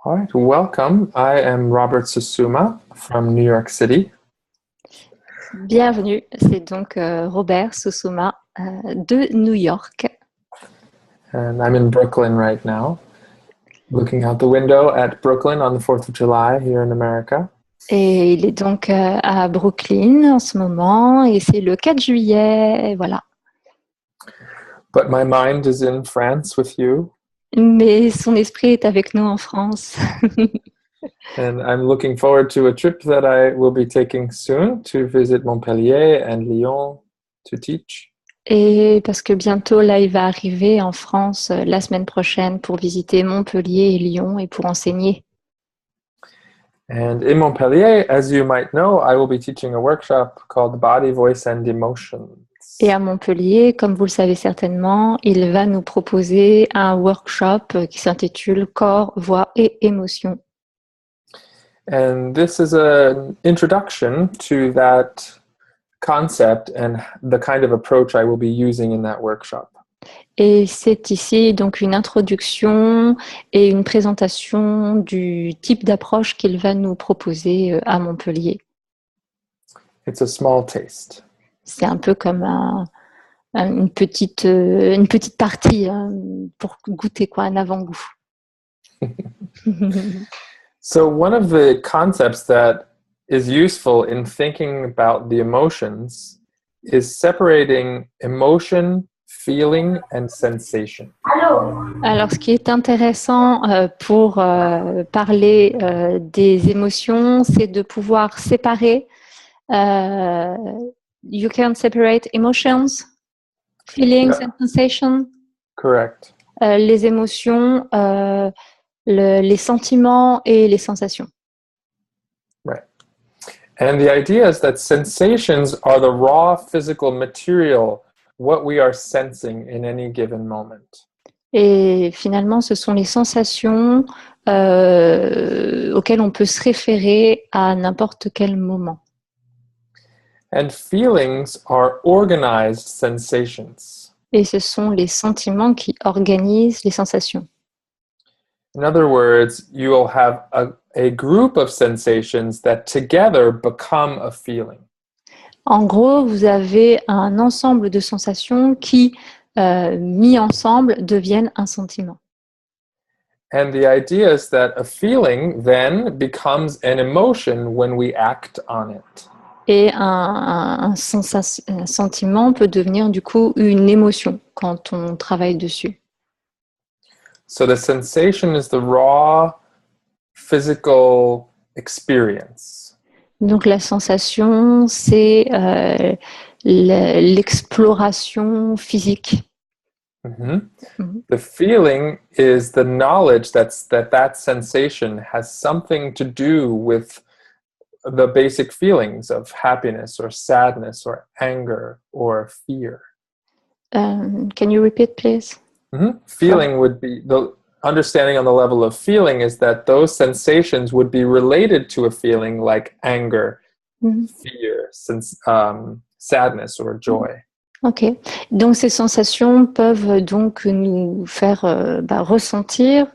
All right, welcome. I am Robert Susuma from New York City. Bienvenue, c'est donc Robert Susuma de New York. And I'm in Brooklyn right now, looking out the window at Brooklyn on the 4th of July here in America. Et il est donc à Brooklyn en ce moment et c'est le 4 juillet, et voilà. But my mind is in France with you. Mais son esprit est avec nous en France. And I'm looking forward to a trip that I will be taking soon to visit Montpellier and Lyon to teach. Et parce que bientôt, là, il va arriver en France la semaine prochaine pour visiter Montpellier et Lyon et pour enseigner. And in Montpellier, as you might know, I will be teaching a workshop called Body, Voice and Emotions. Et à Montpellier, comme vous le savez certainement, il va nous proposer un workshop qui s'intitule Corps, Voix et Émotions. And this is an introduction to that concept and the kind of approach I will be using in that workshop. Et c'est ici donc une introduction et une présentation du type d'approche qu'il va nous proposer à Montpellier. It's a small taste. C'est un peu comme une petite partie pour goûter quoi, un avant-goût. So one of the concepts that is useful in thinking about the emotions is separating emotion, feeling, and sensation. Alors, ce qui est intéressant pour parler des émotions, c'est de pouvoir séparer. You can separate emotions, feelings, and sensations. Correct. Les émotions, les sentiments et les sensations. Right. And the idea is that sensations are the raw physical material, what we are sensing in any given moment. Et finalement, ce sont les sensations auxquelles on peut se référer à n'importe quel moment. And feelings are organized sensations. Et ce sont les sentiments qui organisent les sensations. In other words, you will have a group of sensations that together become a feeling. En gros, vous avez un ensemble de sensations qui, mis ensemble, deviennent un sentiment. And the idea is that a feeling then becomes an emotion when we act on it. Et un sentiment peut devenir du coup une émotion quand on travaille dessus. So the sensation is the raw physical experience. Donc la sensation, c'est l'exploration physique. Mm-hmm. Mm-hmm. The feeling is the knowledge that sensation has something to do with the basic feelings of happiness or sadness or anger or fear. Can you repeat, please? Mm-hmm. Feeling would be, the understanding on the level of feeling is that those sensations would be related to a feeling like anger, mm-hmm. fear, sadness or joy. Ok, donc ces sensations peuvent donc nous faire ressentir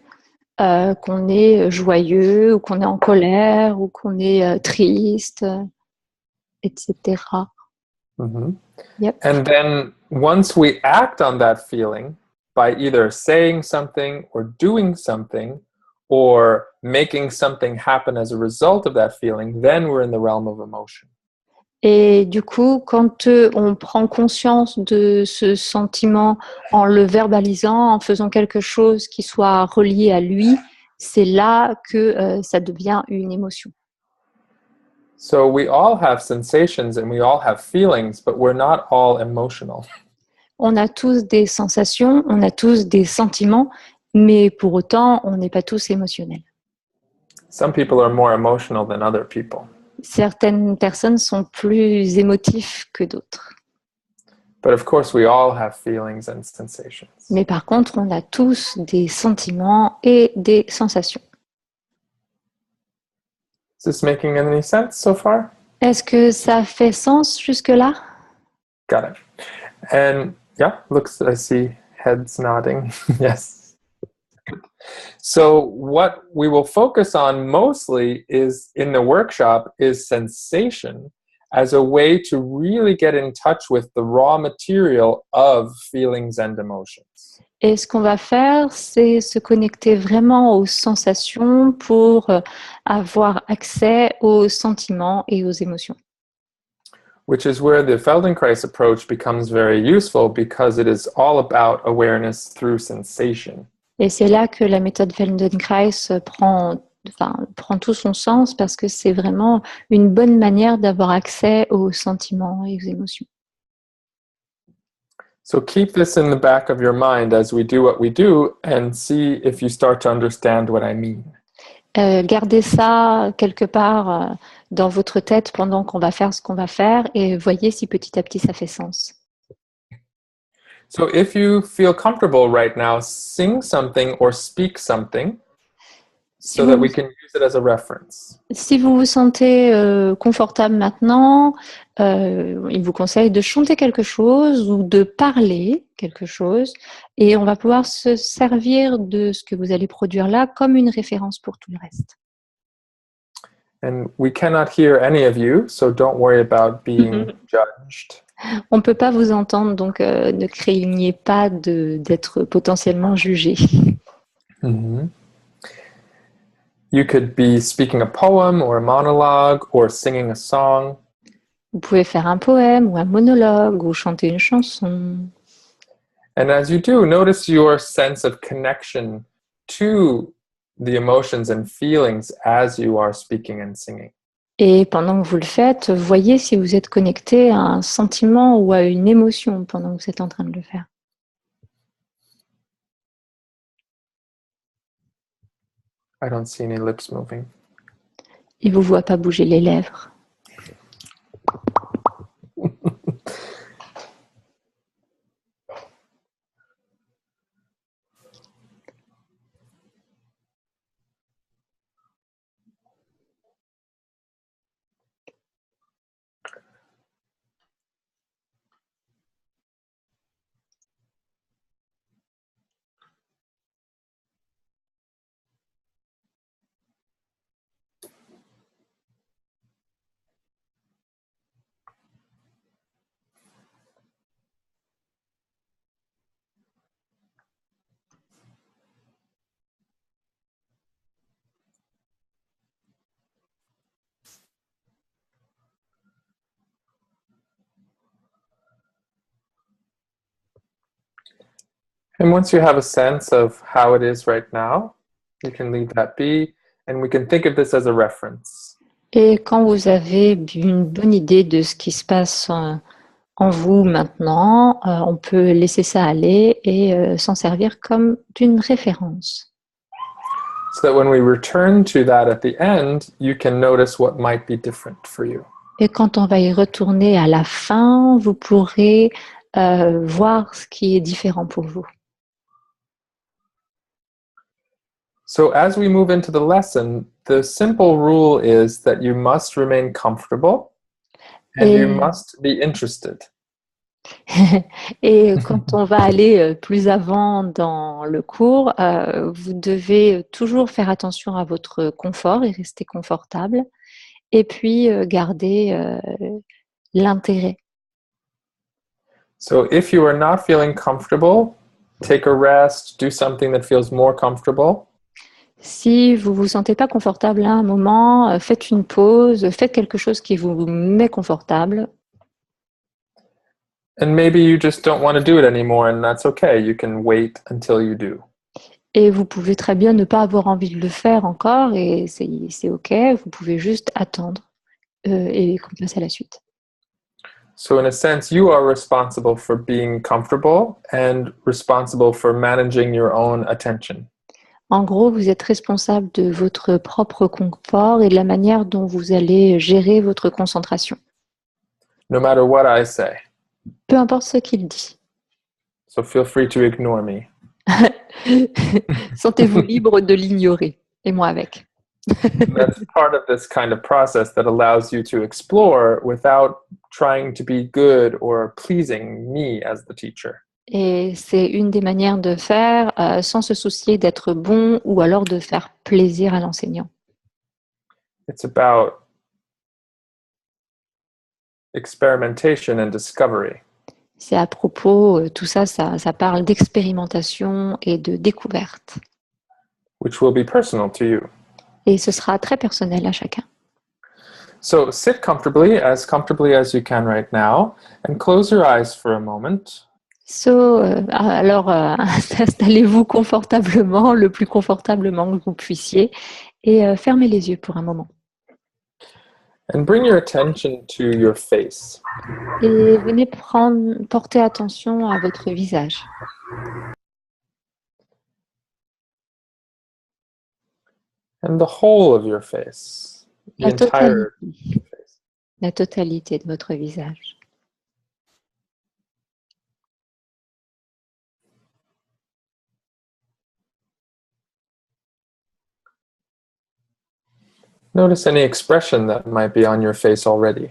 qu'on est joyeux ou qu'on est en colère ou qu'on est triste, etc. Mm-hmm. Yep. And then once we act on that feeling by either saying something or doing something or making something happen as a result of that feeling, then we're in the realm of emotion. Et du coup, quand on prend conscience de ce sentiment en le verbalisant, en faisant quelque chose qui soit relié à lui, c'est là que ça devient une émotion. So we all have sensations and we all have feelings, but we're not all emotional. On a tous des sensations, on a tous des sentiments, mais pour autant, on n'est pas tous émotionnels. Some people are more emotional than other people. Certaines personnes sont plus émotifs que d'autres. But of course, we all have feelings and sensations. Mais par contre, on a tous des sentiments et des sensations. Is this making any sense so far? Est-ce que ça fait sens jusque-là? Got it. And yeah, I see heads nodding. Yes. So what we will focus on mostly is in the workshop is sensation as a way to really get in touch with the raw material of feelings and emotions. Et ce qu'on va faire, c'est se connecter vraiment aux sensations pour avoir accès aux sentiments et aux émotions. Which is where the Feldenkrais approach becomes very useful because it is all about awareness through sensation. Et c'est là que la méthode Feldenkrais prend tout son sens parce que c'est vraiment une bonne manière d'avoir accès aux sentiments et aux émotions. So keep this in the back of your mind as we do what we do and see if you start to understand what I mean. Gardez ça quelque part dans votre tête pendant qu'on va faire ce qu'on va faire et voyez si petit à petit ça fait sens. So if you feel comfortable right now, sing something or speak something so that we can use it as a reference. Si vous vous sentez confortable maintenant, il vous conseille de chanter quelque chose ou de parler quelque chose et on va pouvoir se servir de ce que vous allez produire là comme une référence pour tout le reste. And we cannot hear any of you, so don't worry about being judged. On ne peut pas vous entendre, donc ne craignez pas d'être potentiellement jugé. Mm-hmm. You could be speaking a poem or a monologue or singing a song. Vous pouvez faire un poème ou un monologue ou chanter une chanson. And as you do, notice your sense of connection to the emotions and feelings as you are speaking and singing. Et pendant que vous le faites, voyez si vous êtes connecté à un sentiment ou à une émotion pendant que vous êtes en train de le faire. I don't see any lips moving. Il ne vous voit pas bouger les lèvres. And once you have a sense of how it is right now, you can leave that be, and we can think of this as a reference. Et quand vous avez une bonne idée de ce qui se passe en vous maintenant, on peut laisser ça aller et s'en servir comme d'une référence. So that when we return to that at the end, you can notice what might be different for you. Et quand on va y retourner à la fin, vous pourrez voir ce qui est différent pour vous. So as we move into the lesson, the simple rule is that you must remain comfortable and you must be interested. Et quand on va aller plus avant dans le cours, vous devez toujours faire attention à votre confort et rester confortable, et puis garder l'intérêt. So if you are not feeling comfortable, take a rest, do something that feels more comfortable. Si vous ne vous sentez pas confortable à un moment, faites une pause, faites quelque chose qui vous met confortable. And maybe you just don't want to do it anymore, and that's okay. You can wait until you do. Et vous pouvez très bien ne pas avoir envie de le faire encore, et c'est ok. Vous pouvez juste attendre et qu'on passe à la suite. So in a sense, you are responsible for being comfortable and responsible for managing your own attention. En gros, vous êtes responsable de votre propre confort et de la manière dont vous allez gérer votre concentration. No matter what I say. Peu importe ce qu'il dit. So feel free to ignore me. Sentez-vous libre de l'ignorer, et moi avec. That's part of this kind of process that allows you to explore without trying to be good or pleasing me as the teacher. Et c'est une des manières de faire sans se soucier d'être bon ou alors de faire plaisir à l'enseignant. It's about experimentation and discovery. C'est à propos, tout ça, ça parle d'expérimentation et de découverte. Which will be personal to you. Et ce sera très personnel à chacun. So sit comfortably as you can right now, and close your eyes for a moment. Alors, installez-vous confortablement, le plus confortablement que vous puissiez, et fermez les yeux pour un moment. And bring your attention to your face. Et venez porter attention à votre visage. And the whole of your face. The entire face. La totalité de votre visage. Notice any expression that might be on your face already.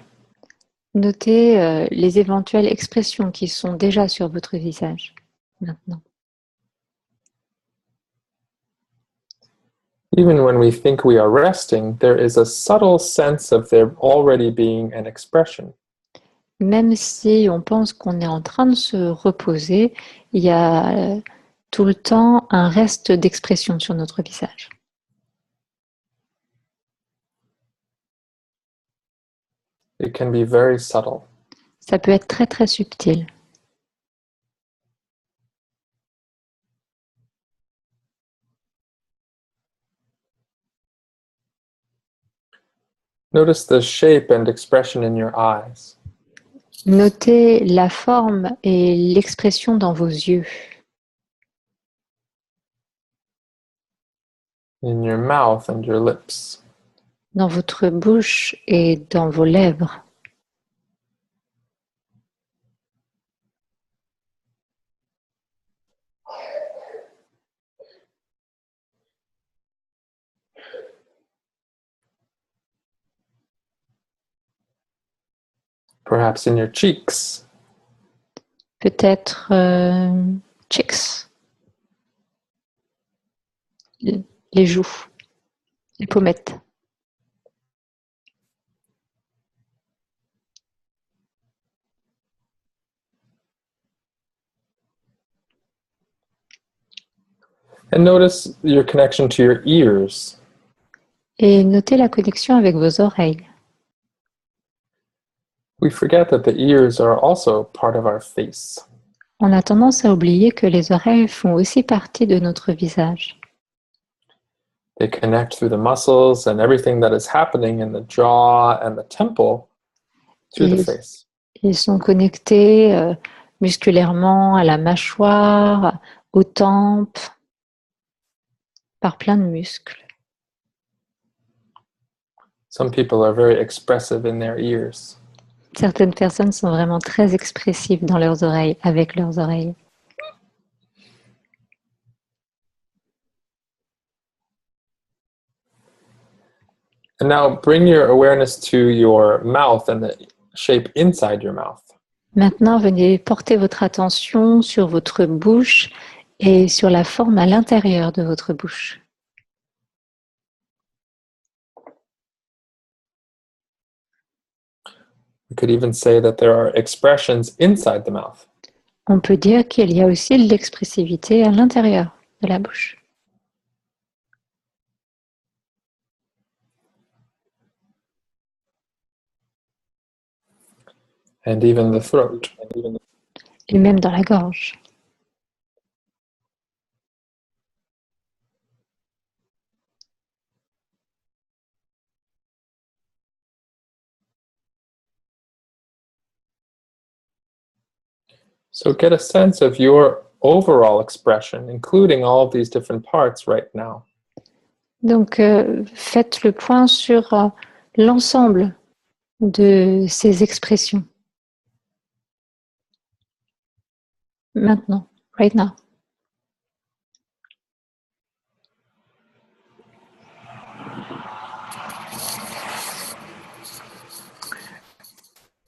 Notez les éventuelles expressions qui sont déjà sur votre visage maintenant. Even when we think we are resting, there is a subtle sense of there already being an expression. Même si on pense qu'on est en train de se reposer, il y a tout le temps un reste d'expression sur notre visage. It can be very subtle. Ça peut être très très subtil. Notice the shape and expression in your eyes. Notez la forme et l'expression dans vos yeux, In your mouth and your lips. dans votre bouche et dans vos lèvres. Perhaps in your cheeks. Peut-être cheeks, les joues, les pommettes. And notice your connection to your ears. Et notez la connexion avec vos oreilles. We forget that the ears are also part of our face. On a tendance à oublier que les oreilles font aussi partie de notre visage. They connect through the muscles and everything that is happening in the jaw and the temple to the face. Ils sont connectés musculairement à la mâchoire, aux tempes, par plein de muscles. Some people are very expressive in their ears. Certaines personnes sont vraiment très expressives dans leurs oreilles, avec leurs oreilles. And now bring your awareness to your mouth and the shape inside your mouth. Maintenant, venez porter votre attention sur votre bouche et sur la forme à l'intérieur de votre bouche. We could even say that there are expressions inside the mouth. On peut dire qu'il y a aussi de l'expressivité à l'intérieur de la bouche. And even the throat. Et même dans la gorge. So get a sense of your overall expression, including all of these different parts right now. Donc, faites le point sur l'ensemble de ces expressions. Maintenant, right now.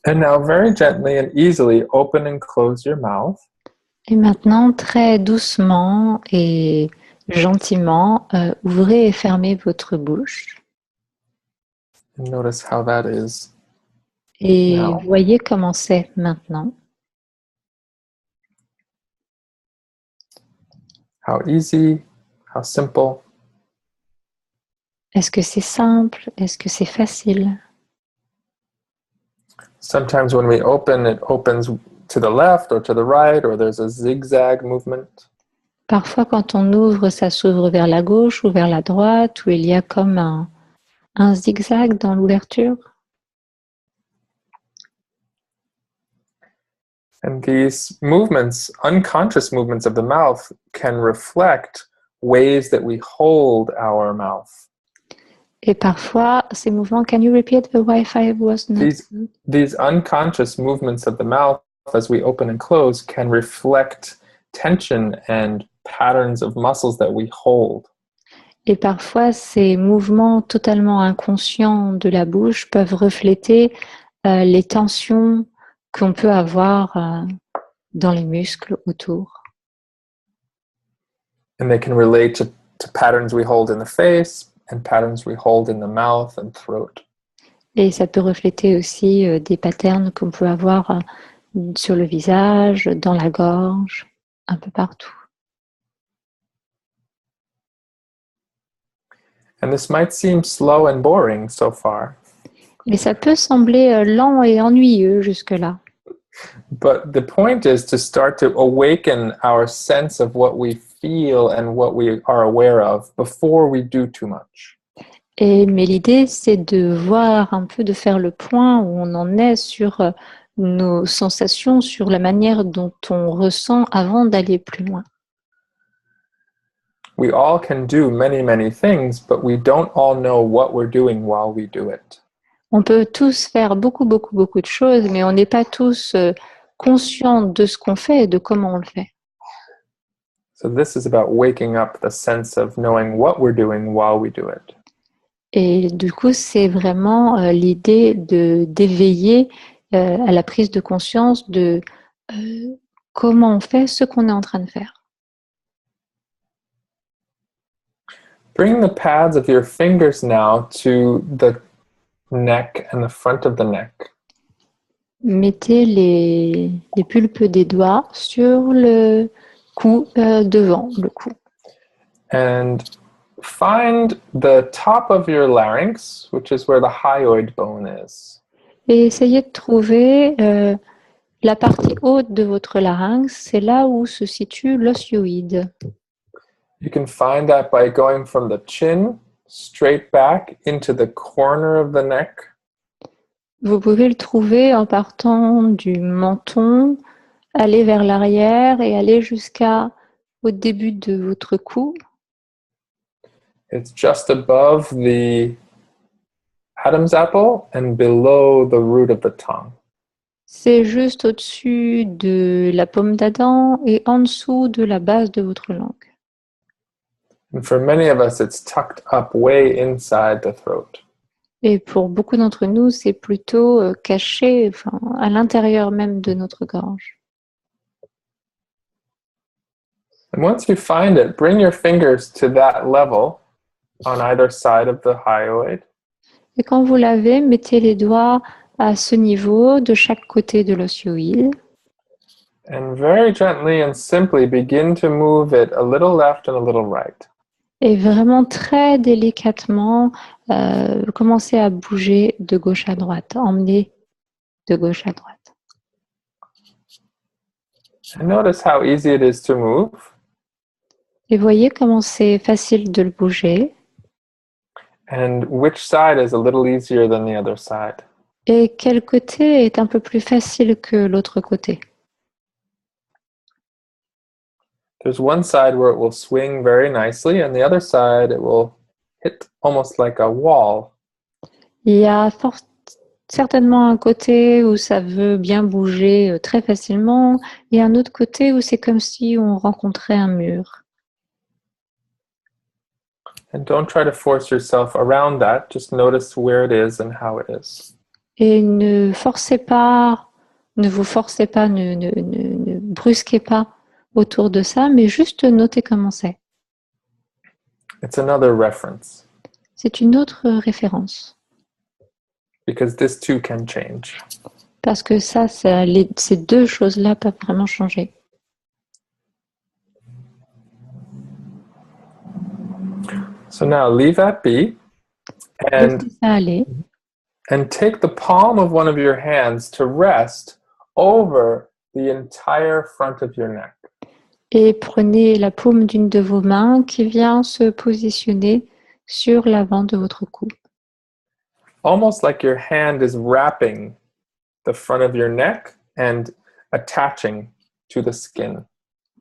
And now very gently and easily open and close your mouth. Et maintenant, très doucement et gentiment, ouvrez et fermez votre bouche. And notice how that is Et now. voyez comment c'est maintenant. How easy, how simple. Est-ce que c'est simple? Est-ce que c'est facile? Sometimes when we open, it opens to the left or to the right, or there's a zigzag movement. Parfois, quand on ouvre, ça s'ouvre vers la gauche ou vers la droite, où il y a comme un zigzag dans l'ouverture. And these movements, unconscious movements of the mouth, can reflect ways that we hold our mouth. Et parfois, ces mouvements, can you repeat the Wi-Fi was not good? These unconscious movements of the mouth as we open and close can reflect tension and patterns of muscles that we hold. Et parfois, ces mouvements totalement inconscients de la bouche peuvent refléter les tensions qu'on peut avoir dans les muscles autour. And they can relate to patterns we hold in the face and patterns we hold in the mouth and throat. Et ça peut refléter aussi des patterns qu'on peut avoir sur le visage, dans la gorge, un peu partout. And this might seem slow and boring so far. Et ça peut sembler lent et ennuyeux jusque-là. But the point is to start to awaken our sense of what we feel and what we are aware of before we do too much. Mais l'idée, c'est de voir un peu, de faire le point où on en est sur nos sensations, sur la manière dont on ressent avant d'aller plus loin. We all can do many, many things, but we don't all know what we're doing while we do it. On peut tous faire beaucoup de choses, mais on n'est pas tous conscients de ce qu'on fait et de comment on le fait. So this is about waking up the sense of knowing what we're doing while we do it. Et du coup, c'est vraiment l'idée d'éveiller à la prise de conscience de comment on fait ce qu'on est en train de faire. Bring the pads of your fingers now to the neck and the front of the neck. Mettez les pulpes des doigts sur le cou, devant le cou. And find the top of your larynx, which is where the hyoid bone is. Et essayez de trouver la partie haute de votre larynx, c'est là où se situe l'osioïde. You can find that by going from the chin straight back into the corner of the neck. Vous pouvez le trouver en partant du menton, aller vers l'arrière et aller jusqu'au début de votre cou. It's just above the Adam's apple and below the root of the tongue. C'est juste au-dessus de la paume d'Adam et en dessous de la base de votre langue. And for many of us, it's tucked up way inside the throat. Et pour beaucoup d'entre nous, c'est plutôt caché, à l'intérieur même de notre gorge. And once you find it, bring your fingers to that level on either side of the hyoid. Et quand vous l'avez, mettez les doigts à ce niveau de chaque côté de l'osioïde. And very gently and simply begin to move it a little left and a little right. Et vraiment très délicatement, commencez à bouger de gauche à droite, emmener de gauche à droite. And notice how easy it is to move. Et voyez comment c'est facile de le bouger. And which side is a little easier than the other side. Et quel côté est un peu plus facile que l'autre côté. There's one side where it will swing very nicely, and the other side it will hit almost like a wall. Il y a certainement un côté où ça veut bien bouger très facilement, et un autre côté où c'est comme si on rencontrait un mur. And don't try to force yourself around that. Just notice where it is and how it is. Et ne vous forcez pas, ne brusquez pas autour de ça, mais juste noter comment c'est. It's another reference. C'est une autre référence. Because this too can change. Parce que ces deux choses-là peuvent vraiment changer. So now leave that be Laissez ça aller. and take the palm of one of your hands to rest over the entire front of your neck. Et prenez la paume d'une de vos mains qui vient se positionner sur l'avant de votre cou. Almost like your hand is wrapping the front of your neck and attaching to the skin.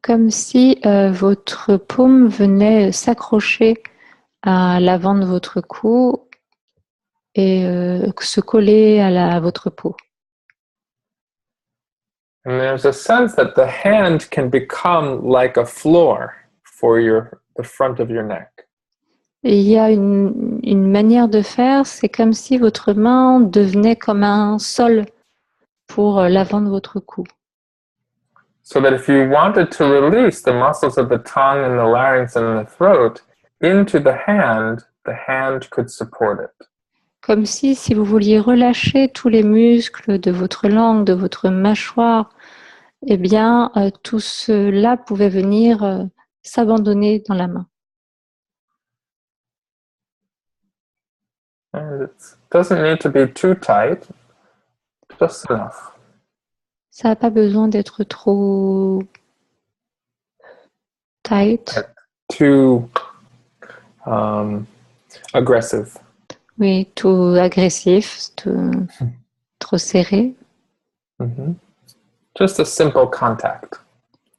Comme si votre paume venait s'accrocher à l'avant de votre cou et se coller à votre peau. And there's a sense that the hand can become like a floor for the front of your neck. Et il y a une manière de faire, c'est comme si votre main devenait comme un sol pour l'avant de votre cou. So that if you wanted to release the muscles of the tongue and the larynx and the throat into the hand could support it. Comme si vous vouliez relâcher tous les muscles de votre langue, de votre mâchoire, eh bien, tout cela pouvait venir s'abandonner dans la main. And it doesn't need to be too tight, just enough. Ça n'a pas besoin d'être trop tight. Too aggressive. Oui, tout agressif, trop serré. Mm-hmm. Just a simple contact.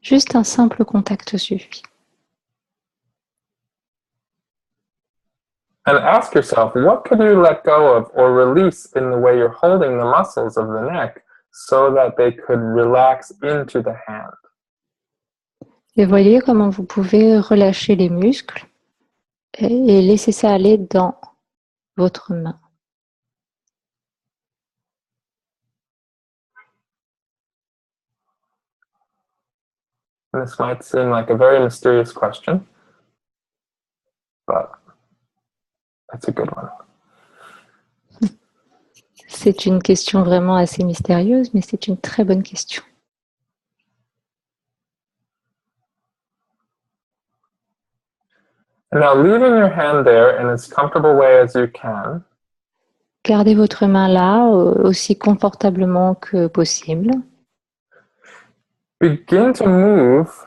Juste un simple contact suffit. And ask yourself, what could you let go of or release in the way you're holding the muscles of the neck so that they could relax into the hand? Et voyez comment vous pouvez relâcher les muscles et laisser ça aller dans votre main. And this might seem like a very mysterious question, but it's a good one. C'est une question vraiment assez mystérieuse, mais c'est une très bonne question. And now leaving your hand there in as comfortable way as you can. Gardez votre main là aussi confortablement que possible. Begin to move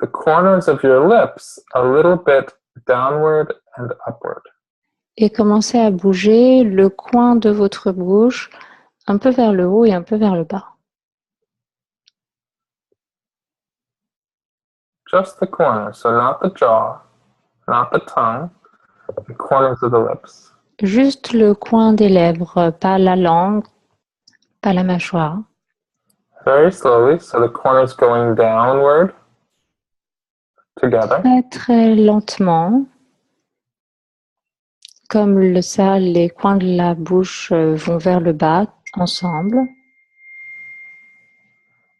the corners of your lips a little bit downward and upward. Et commencez à bouger le coin de votre bouche un peu vers le haut et un peu vers le bas. Just the corners, so not the jaw, not the tongue, the corners of the lips. Juste le coin des lèvres, pas la langue, pas la mâchoire. Very slowly, so the corners going downward together. Très très lentement, comme les coins de la bouche vont vers le bas ensemble.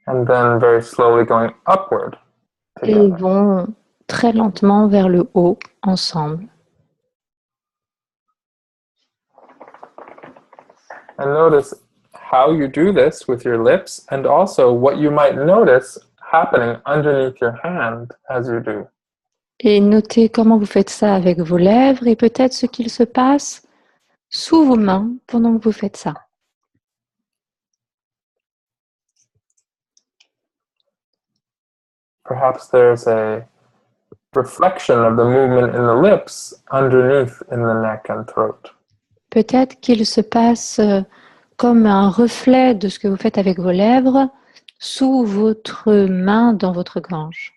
And then very slowly going upward together. Et vont très lentement vers le haut ensemble. And notice how you do this with your lips and also what you might notice happening underneath your hand as you do. Et notez comment vous faites ça avec vos lèvres et peut-être ce qu'il se passe sous vos mains pendant que vous faites ça. Perhaps there's a reflection of the movement in the lips underneath in the neck and throat. Peut-être qu'il se passe comme un reflet de ce que vous faites avec vos lèvres sous votre main dans votre gorge.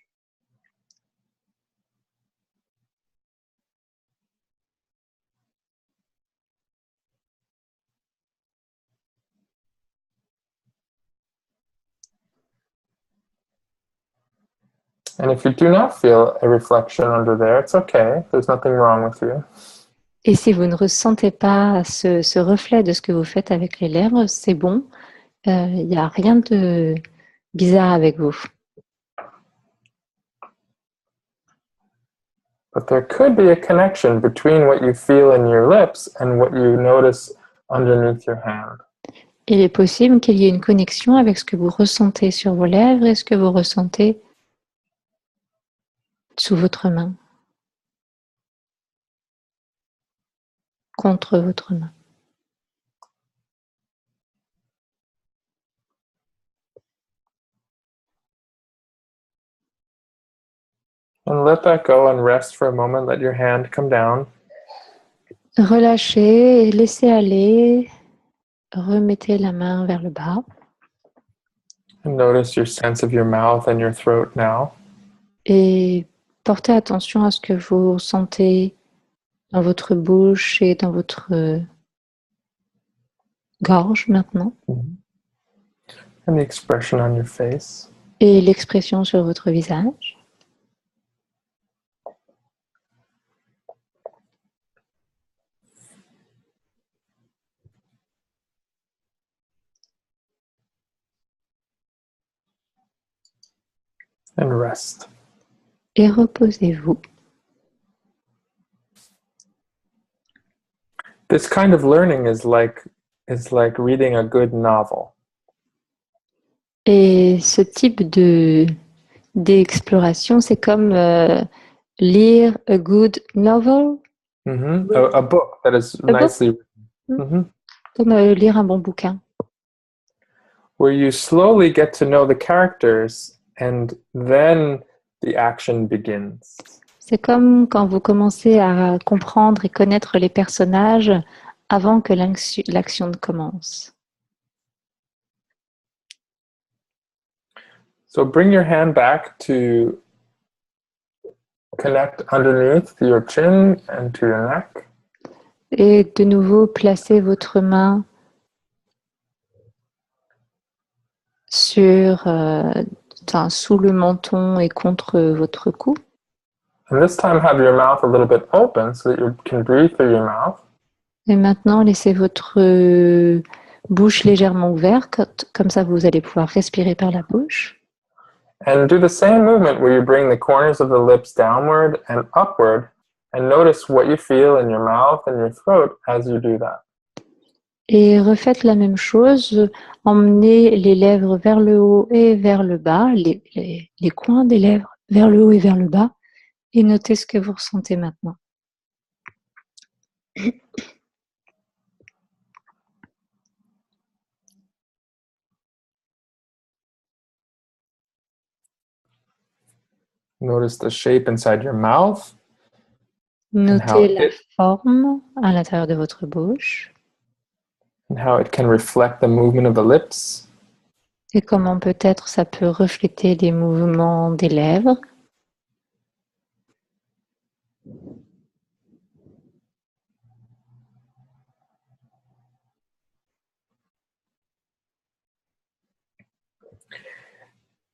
And if you do not feel a reflection under there, it's okay. There's nothing wrong with you. Et si vous ne ressentez pas ce reflet de ce que vous faites avec les lèvres, c'est bon. Il n'y a rien de bizarre avec vous. But there could be a connection between what you feel in your lips and what you notice underneath your hand. Il est possible qu'il y ait une connexion avec ce que vous ressentez sur vos lèvres et ce que vous ressentez sous votre main, contre votre main. And let that go and rest for a moment. Let your hand come down. Relâchez et laissez aller. Remettez la main vers le bas. And notice your sense of your mouth and your throat now. Et portez attention à ce que vous sentez dans votre bouche et dans votre gorge maintenant. And the expression on your face. Et l'expression sur votre visage. And rest. Et reposez-vous. This kind of learning is like reading a good novel. Et ce type d'exploration, c'est comme lire a good novel. Mm-hmm. A book that is nicely written. Mm-hmm. Comme lire un bon bouquin. Where you slowly get to know the characters and then the action begins. C'est comme quand vous commencez à comprendre et connaître les personnages avant que l'action ne commence. So bring your hand back to connect underneath your chin and to your neck. Et de nouveau, placez votre main sur, sous le menton et contre votre cou. And this time have your mouth a little bit open so that you can breathe through your mouth. Et maintenant, laissez votre bouche légèrement ouverte, comme ça vous allez pouvoir respirer par la bouche. And do the same movement where you bring the corners of the lips downward and upward and notice what you feel in your mouth and your throat as you do that. Et refaites la même chose, emmenez les lèvres vers le haut et vers le bas, les coins des lèvres vers le haut et vers le bas, et notez ce que vous ressentez maintenant. Notice the shape inside your mouth. Notez la forme à l'intérieur de votre bouche. And how it can reflect the movement of the lips. Et comment peut-être ça peut refléter les mouvements des lèvres.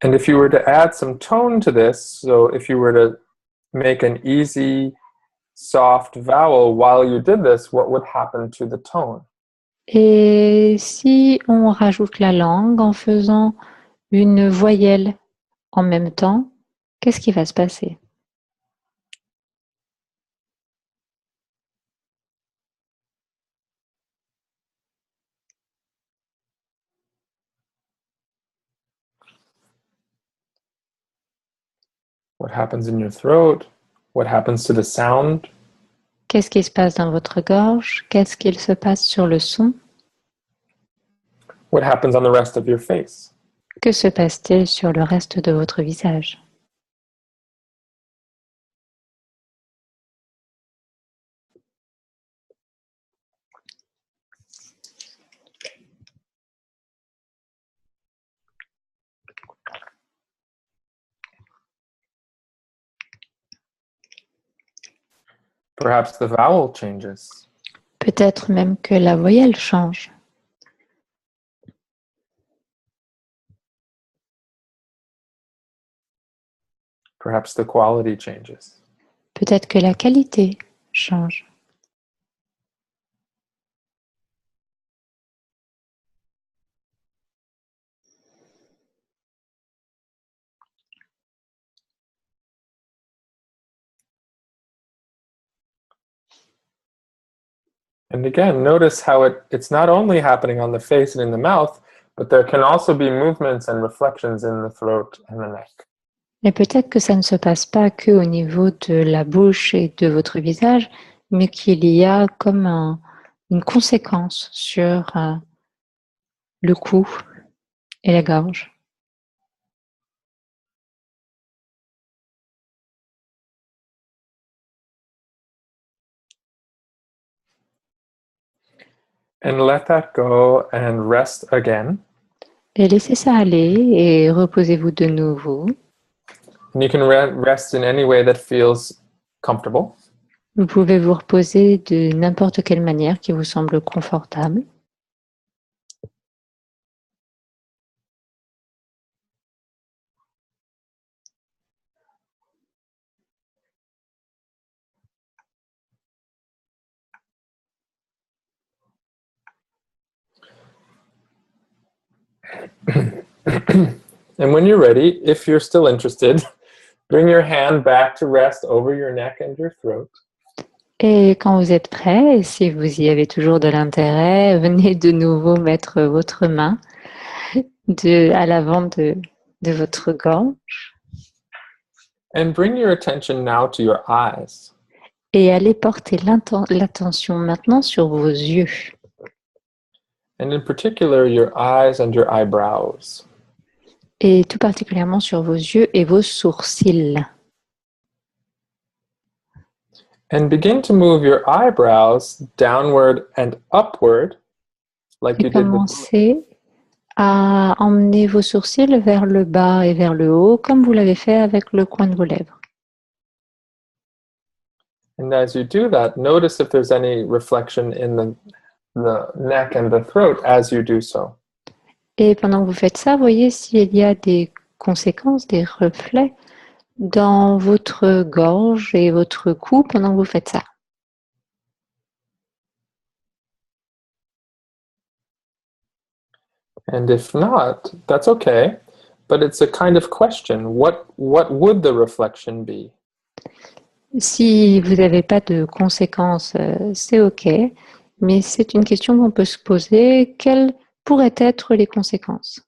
And if you were to add some tone to this, so if you were to make an easy, soft vowel while you did this, what would happen to the tone? Et si on rajoute la langue en faisant une voyelle en même temps, qu'est-ce qui va se passer? What happens in your throat? What happens to the sound? Qu'est-ce qui se passe dans votre gorge? Qu'est-ce qu'il se passe sur le son? What happens on the rest of your face? Que se passe-t-il sur le reste de votre visage? Perhaps the vowel changes. Peut-être même que la voyelle change. Perhaps the quality changes. Peut-être que la qualité change. And again, notice how it's not only happening on the face and in the mouth, but there can also be movements and reflections in the throat and the neck. Et peut-être que ça ne se passe pas que au niveau de la bouche et de votre visage, mais qu'il y a comme une conséquence sur le cou et la gorge. And let that go and rest again. Et laissez ça aller et reposez-vous de nouveau. And you can rest in any way that feels comfortable. Vous pouvez vous reposer de n'importe quelle manière qui vous semble confortable. And when you're ready, if you're still interested, bring your hand back to rest over your neck and your throat. Et quand vous êtes prêt, et si vous y avez toujours de l'intérêt, venez de nouveau mettre votre main à l'avant de votre gorge. And bring your attention now to your eyes. Et allez porter l'attention maintenant sur vos yeux. And in particular, your eyes and your eyebrows. Et tout particulièrement sur vos yeux et vos sourcils. And begin to move your eyebrows downward and upward, like you did with. Commencez à emmener vos sourcils vers le bas et vers le haut, comme vous l'avez fait avec le coin de vos lèvres. And as you do that, notice if there's any reflection in the neck and the throat as you do so. Et pendant que vous faites ça, voyez s'il y a des conséquences, des reflets dans votre gorge et votre cou pendant que vous faites ça. And if not, that's okay. But it's a kind of question. What would the reflection be? Si vous n'avez pas de conséquences, c'est OK. Mais c'est une question qu'on peut se poser. Quelles pourraient être les conséquences?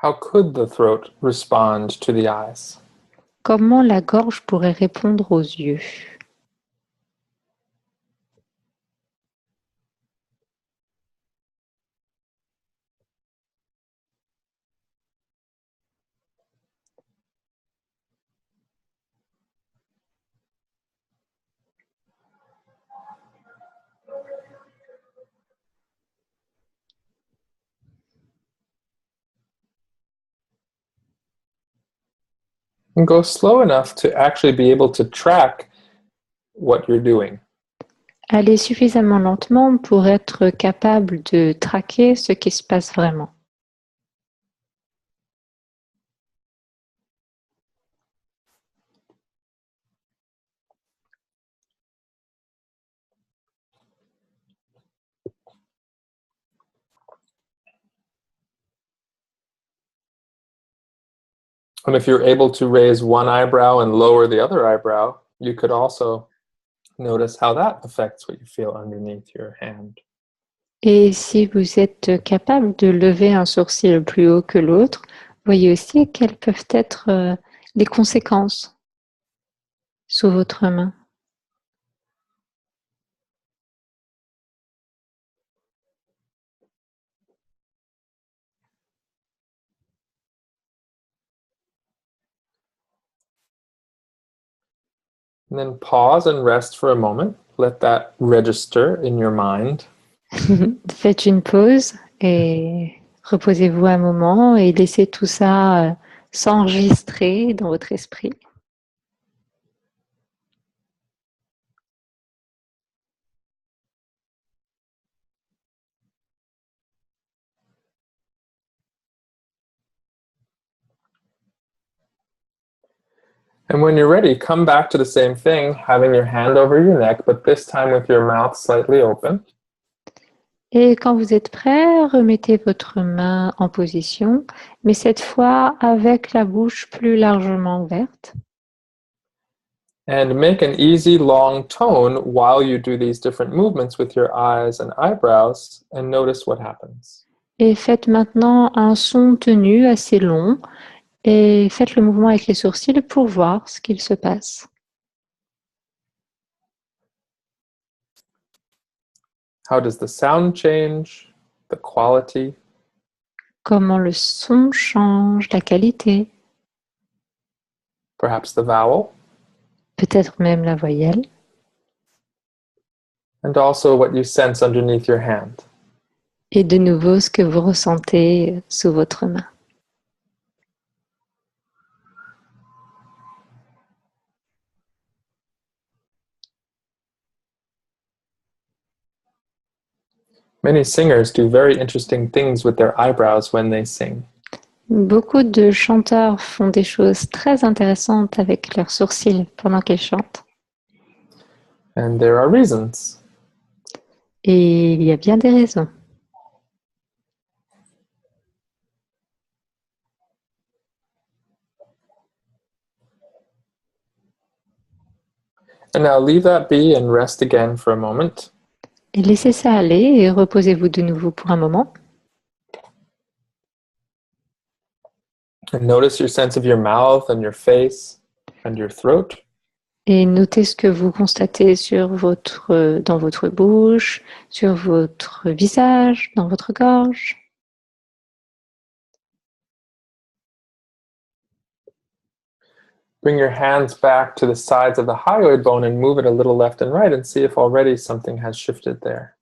How could the throat respond to the eyes? Comment la gorge pourrait répondre aux yeux? And go slow enough to actually be able to track what you're doing. Allez suffisamment lentement pour être capable de traquer ce qui se passe vraiment. And if you're able to raise one eyebrow and lower the other eyebrow, you could also notice how that affects what you feel underneath your hand. Et si vous êtes capable de lever un sourcil plus haut que l'autre, voyez aussi quelles peuvent être les conséquences sous votre main. And then pause and rest for a moment. Let that register in your mind. Faites une pause et reposez-vous un moment et laissez tout ça s'enregistrer dans votre esprit. And when you're ready, come back to the same thing, having your hand over your neck, but this time with your mouth slightly open. Et quand vous êtes prêt, remettez votre main en position, mais cette fois avec la bouche plus largement ouverte. And make an easy long tone while you do these different movements with your eyes and eyebrows, and notice what happens. Et faites maintenant un son tenu assez long et faites le mouvement avec les sourcils pour voir ce qu'il se passe. How does the sound change? The quality? Comment le son change, la qualité, Perhaps the vowel? peut-être même la voyelle. And also what you sense underneath your hand. Et de nouveau ce que vous ressentez sous votre main. Many singers do very interesting things with their eyebrows when they sing. Beaucoup de chanteurs font des choses très intéressantes avec leurs sourcils pendant qu'ils chantent. And there are reasons. Et il y a bien des raisons. And now leave that be and rest again for a moment. Et laissez ça aller et reposez-vous de nouveau pour un moment. And notice your sense of your mouth and your face and your throat. Et notez ce que vous constatez dans votre bouche, sur votre visage, dans votre gorge. Bring your hands back to the sides of the hyoid bone and move it a little left and right and see if already something has shifted there.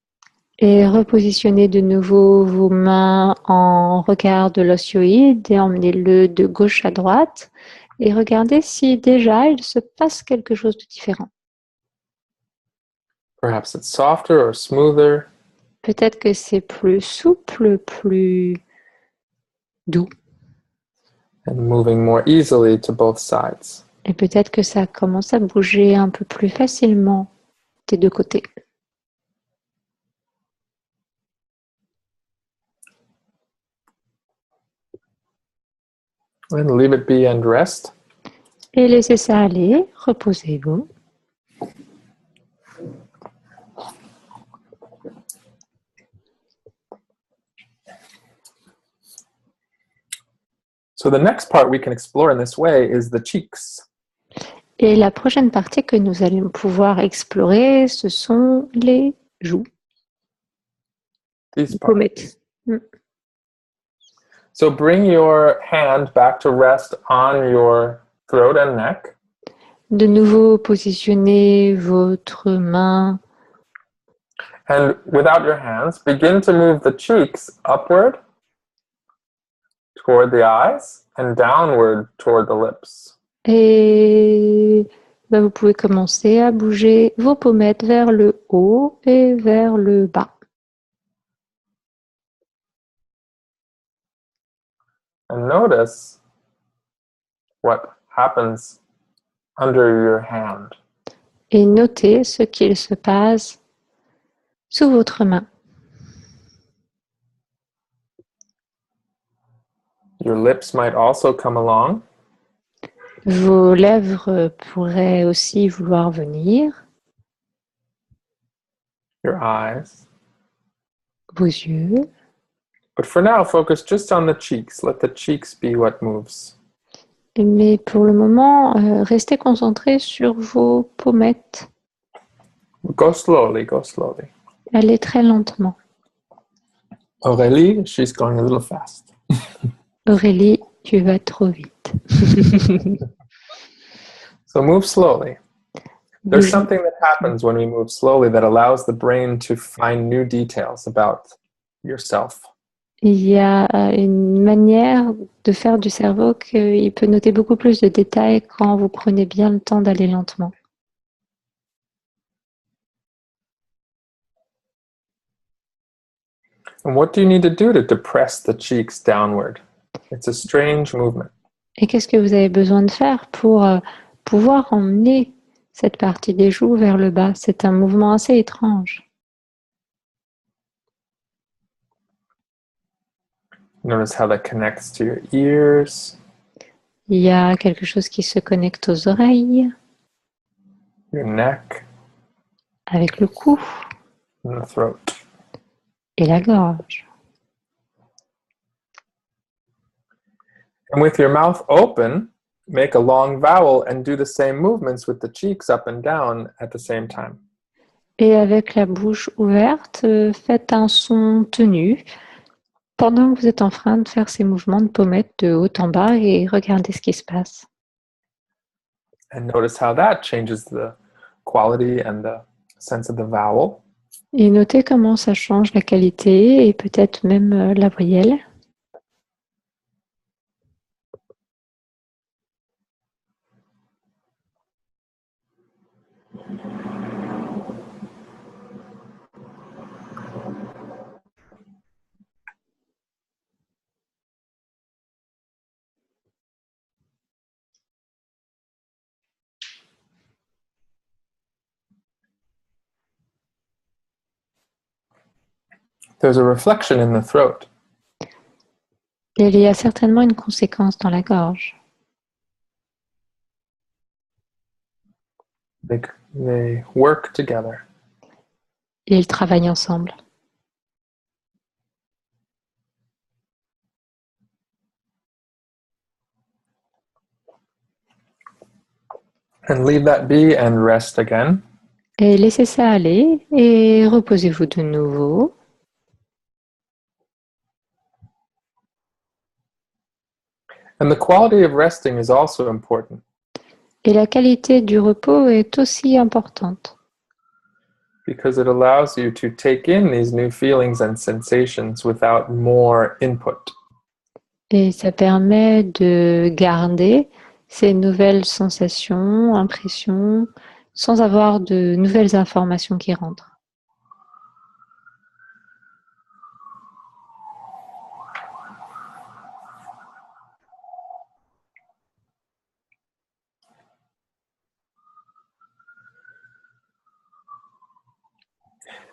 Et repositionnez de nouveau vos mains en regard de l'osioïde et emmenez-le de gauche à droite. Et regardez si déjà il se passe quelque chose de différent. Perhaps it's softer or smoother. Peut-être que c'est plus souple, plus doux. And moving more easily to both sides. Et peut-être que ça commence à bouger un peu plus facilement des deux côtés. And leave it be and rest. Et laissez ça aller, reposez-vous. So the next part we can explore in this way is the cheeks. Et la prochaine partie que nous allons pouvoir explorer, ce sont les joues. These Pommettes. So bring your hand back to rest on your throat and neck. De nouveau, positionnez votre main. And without your hands, begin to move the cheeks upward toward the eyes and downward toward the lips. Et vous pouvez commencer à bouger vos pommettes vers le haut et vers le bas. And notice what happens under your hand. Et notez ce qu'il se passe sous votre main. Your lips might also come along. Vos lèvres pourraient aussi vouloir venir. Your eyes. Vos yeux. But for now, focus just on the cheeks. Let the cheeks be what moves. Mais pour le moment, restez concentrés sur vos pommettes. Go slowly, go slowly. Allez très lentement. Aurélie, she's going a little fast. Aurélie, tu vas trop vite. So move slowly. There's something that happens when we move slowly that allows the brain to find new details about yourself. Il y a une manière de faire du cerveau qu'il peut noter beaucoup plus de détails quand vous prenez bien le temps d'aller lentement. And what do you need to do to depress the cheeks downward? It's a strange movement. Et qu'est-ce que vous avez besoin de faire pour pouvoir emmener cette partie des joues vers le bas? C'est un mouvement assez étrange. Notice how that connects to your ears, Il y a quelque chose qui se connecte aux oreilles, your neck, avec le cou and the throat. et la gorge. And with your mouth open, make a long vowel and do the same movements with the cheeks up and down at the same time. Et avec la bouche ouverte, faites un son tenu pendant que vous êtes en train de faire ces mouvements de pommettes de haut en bas et regardez ce qui se passe. And notice how that changes the quality and the sense of the vowel. Et notez comment ça change la qualité et peut-être même la voyelle. There's a reflection in the throat. Et il y a certainement une conséquence dans la gorge. They work together. Et ils travaillent ensemble. And leave that be and rest again. Et laissez ça aller et reposez-vous de nouveau. And the quality of resting is also important. Et la qualité du repos est aussi importante. Because it allows you to take in these new feelings and sensations without more input. Et ça permet de garder ces nouvelles sensations, impressions, sans avoir de nouvelles informations qui rentrent.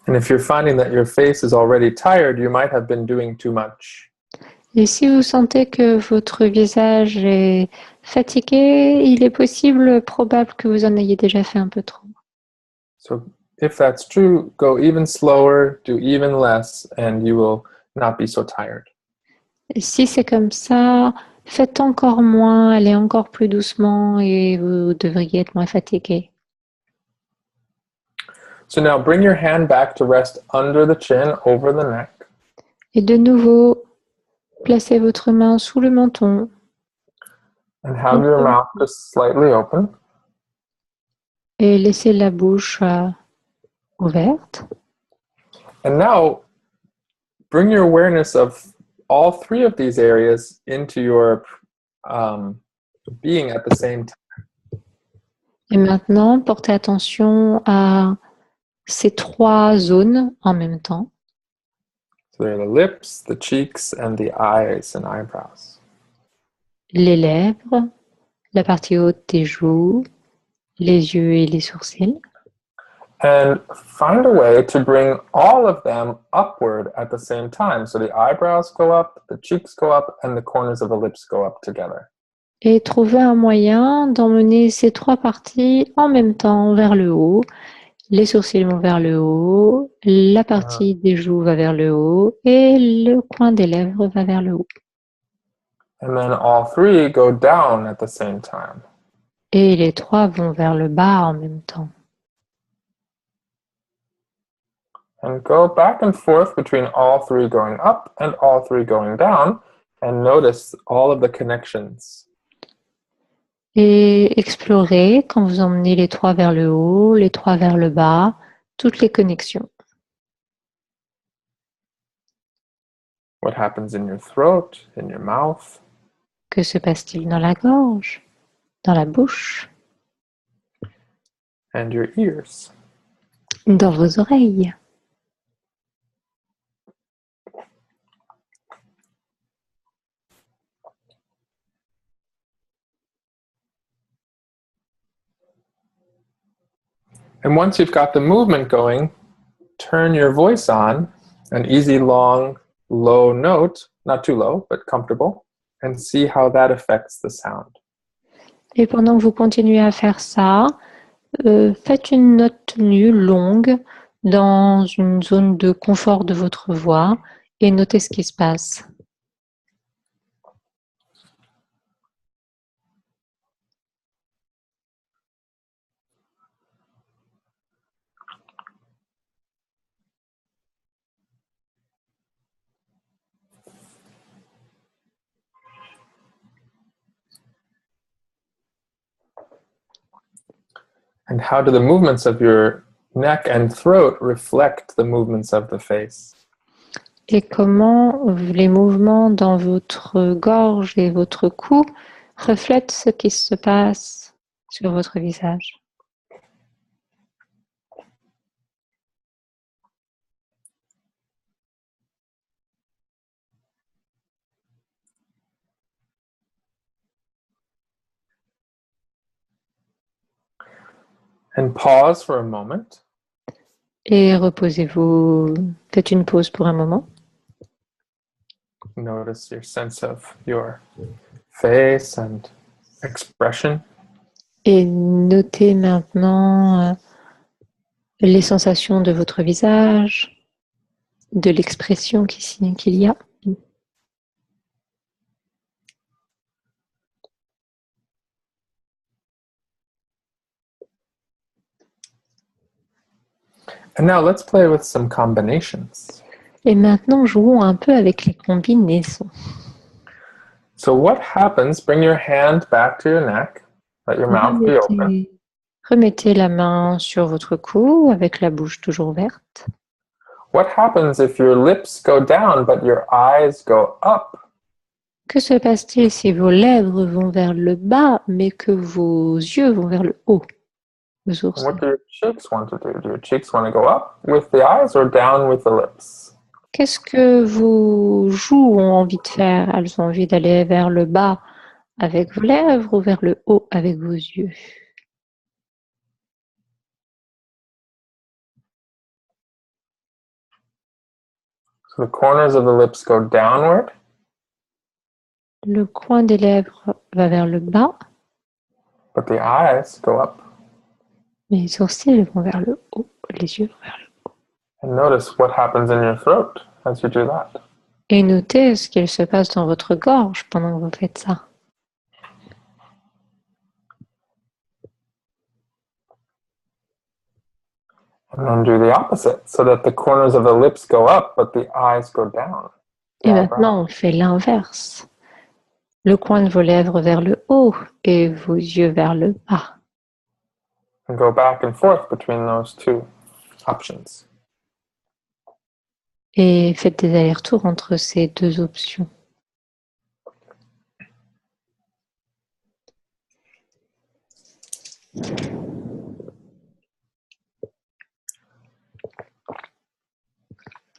And if you're finding that your face is already tired, you might have been doing too much. Et si vous sentez que votre visage est fatigué, il est possible, probable que vous en ayez déjà fait un peu trop. So if that's true, go even slower, do even less, and you will not be so tired. Et si c'est comme ça, faites encore moins, allez encore plus doucement et vous devriez être moins fatigué. So now bring your hand back to rest under the chin, over the neck. Et de nouveau, placez votre main sous le menton. And have your mouth just slightly open. Et laissez la bouche ouverte. And now bring your awareness of all three of these areas into your being at the same time. Et maintenant, portez attention à ces trois zones en même temps. So they're the lips, the cheeks, and the eyes and eyebrows. Les lèvres, la partie haute des joues, les yeux et les sourcils. And find a way to bring all of them upward at the same time. So the eyebrows go up, the cheeks go up, and the corners of the lips go up together. Et trouver un moyen d'emmener ces trois parties en même temps vers le haut. Les sourcils vont vers le haut, la partie des joues va vers le haut et le coin des lèvres va vers le haut. And then all three go down at the same time. Et les trois vont vers le bas en même temps. And go back and forth between all three going up and all three going down, and notice all of the connections. Et explorez, quand vous emmenez les trois vers le haut, les trois vers le bas, toutes les connexions. What happens in your throat, in your mouth? Que se passe-t-il dans la gorge, dans la bouche, and your ears? dans vos oreilles? And once you've got the movement going, turn your voice on, an easy, long, low note not too low, but comfortable, and see how that affects the sound. Et pendant que vous continuez à faire ça, faites une note tenue longue dans une zone de confort de votre voix et notez ce qui se passe. And how do the movements of your neck and throat reflect the movements of the face? Et comment les mouvements dans votre gorge et votre cou reflètent ce qui se passe sur votre visage. And pause for a moment. Et reposez-vous, faites une pause pour un moment. Notice your sense of your face and expression. Et notez maintenant les sensations de votre visage, de l'expression qu'il y a. And now let's play with some combinations. Et maintenant, jouons un peu avec les combinaisons. So what happens, bring your hand back to your neck, let your mouth be open. Remettez la main sur votre cou avec la bouche toujours ouverte. What happens if your lips go down but your eyes go up? Que se passe-t-il si vos lèvres vont vers le bas mais que vos yeux vont vers le haut? What do your cheeks want to do? Do your cheeks want to go up with the eyes or down with the lips? Qu'est-ce que vos joues ont envie de faire? Elles ont envie d'aller vers le bas avec vos lèvres ou vers le haut avec vos yeux? So the corners of the lips go downward. Le coin des lèvres va vers le bas. But the eyes go up. Mais les sourcils vont vers le haut, les yeux vont vers le haut. And notice what happens in your throat as you do that. Et notez ce qu'il se passe dans votre gorge pendant que vous faites ça. And then do the opposite, so that the corners of the lips go up, but the eyes go down. Et maintenant, on fait l'inverse. Le coin de vos lèvres vers le haut et vos yeux vers le bas. And go back and forth between those two options. Et faites des allers-retours entre ces deux options.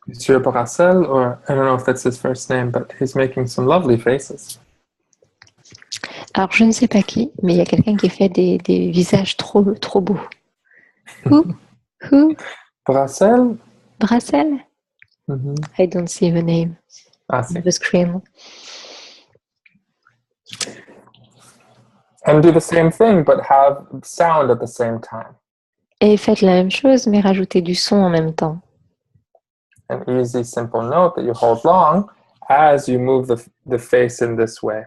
Monsieur Brassel, or I don't know if that's his first name, but he's making some lovely faces. Alors, je ne sais pas qui, mais il y a quelqu'un qui fait des visages trop beaux. Who? Brassel? Brassel? Mm-hmm. I don't see the name On the screen. And do the same thing, but have sound at the same time. Et faites la même chose, mais rajoutez du son en même temps. An easy, simple note that you hold long as you move the face in this way.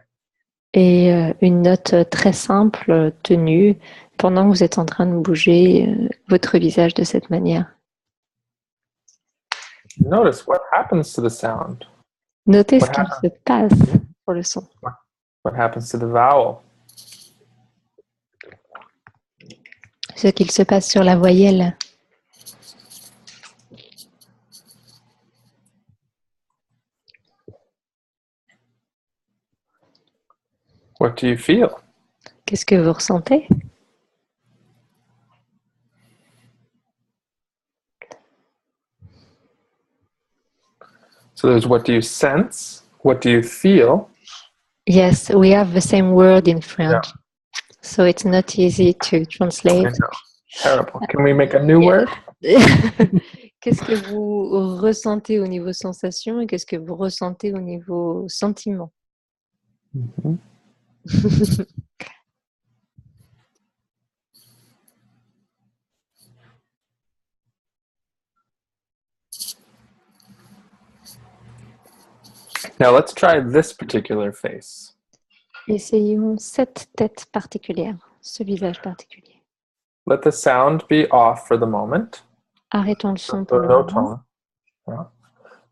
Et une note très simple, tenue, pendant que vous êtes en train de bouger votre visage de cette manière. Notice what happens to the sound. Notez ce qui se passe pour le son. What happens to the vowel. Ce qu'il se passe sur la voyelle. What do you feel? Qu'est-ce que vous ressentez? So there's what do you sense? What do you feel? Yes, we have the same word in French. Yeah. So it's not easy to translate. I know. Terrible. Can we make a new word? Qu'est-ce que vous ressentez au niveau sensation et qu'est-ce que vous ressentez au niveau sentiment? Mhm. Now let's try this particular face. Essayons cette tête particulière, ce visage particulier. Let the sound be off for the moment. Arrêtons le son pour So le no moment. tone. Yeah.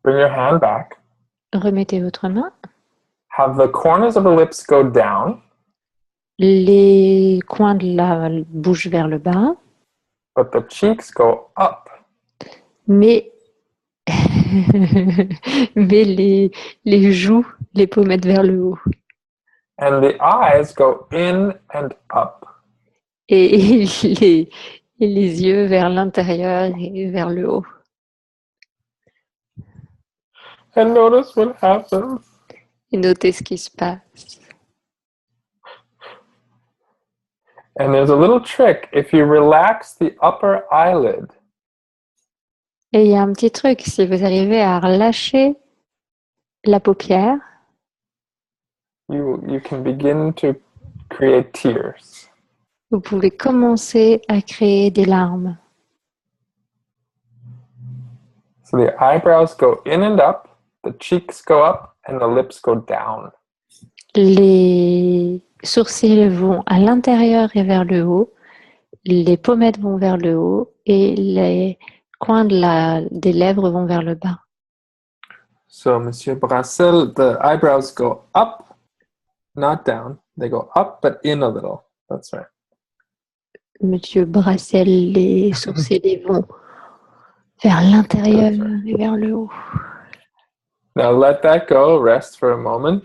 Bring your hand back. Remettez votre main. Have the corners of the lips go down. Les coins de la bouche vers le bas. But the cheeks go up. Mais, mais les joues, les pommettes vers le haut. And the eyes go in and up. Et les yeux vers l'intérieur et vers le haut. And notice what happens. Et notez ce qui se passe. And there's a little trick. If you relax the upper eyelid, Et il y a un petit truc, si vous arrivez à relâcher la paupière, you can begin to create tears. vous pouvez commencer à créer des larmes. So the eyebrows go in and up, the cheeks go up, and the lips go down. Les sourcils vont à l'intérieur et vers le haut, les pommettes vont vers le haut et les coins des lèvres vont vers le bas. So, Monsieur Brassel, the eyebrows go up, not down. They go up, but in a little. That's right. Monsieur Brassel, les sourcils vont vers l'intérieur et vers le haut. Now let that go. Rest for a moment.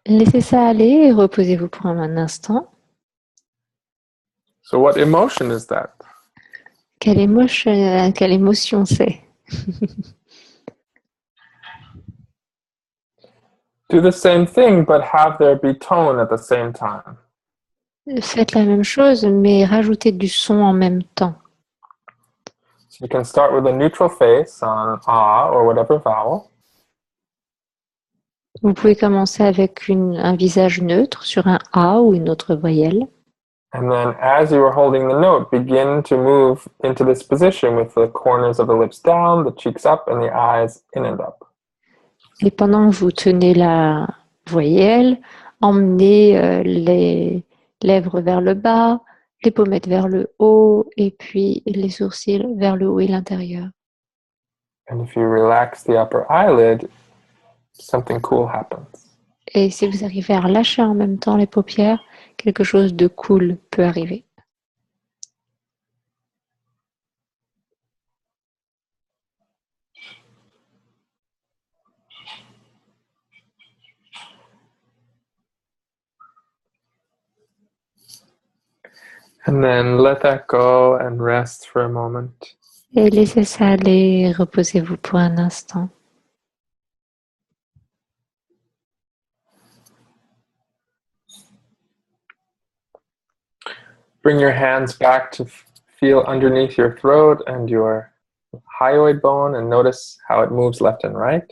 Laissez ça aller et reposez-vous pour un instant. So what emotion is that? Quelle émotion c'est? Do the same thing, but have there be tone at the same time. Faites la même chose, mais rajoutez du son en même temps. So you can start with a neutral face on ah or whatever vowel. Vous pouvez commencer avec un visage neutre sur un A ou une autre voyelle. And then as you are holding the note, begin to move into this position with the corners of the lips down, the cheeks up, and the eyes in and up. Et pendant que vous tenez la voyelle, emmenez les lèvres vers le bas, les pommettes vers le haut et puis les sourcils vers le haut et l'intérieur. And if you relax the upper eyelid, something cool happens. Et si vous arrivez à relâcher en même temps les paupières, quelque chose de cool peut arriver. And then let that go and rest for a moment. Et laissez ça aller, reposez-vous pour un instant. Bring your hands back to feel underneath your throat and your hyoid bone and notice how it moves left and right.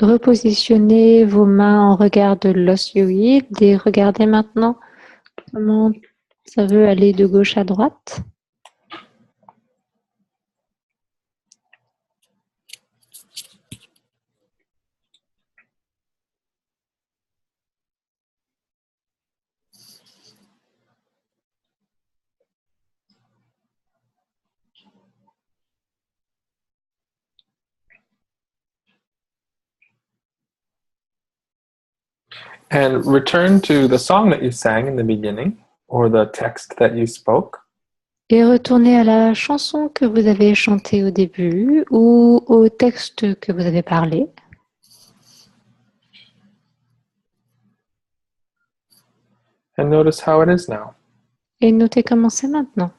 Repositionnez vos mains en regard de l'os hyoïde et regardez maintenant comment ça veut aller de gauche à droite. And return to the song that you sang in the beginning or the text that you spoke. Et retournez à la chanson que vous avez chantée au début ou au texte que vous avez parlé. And notice how it is now. Et notez comment c'est maintenant.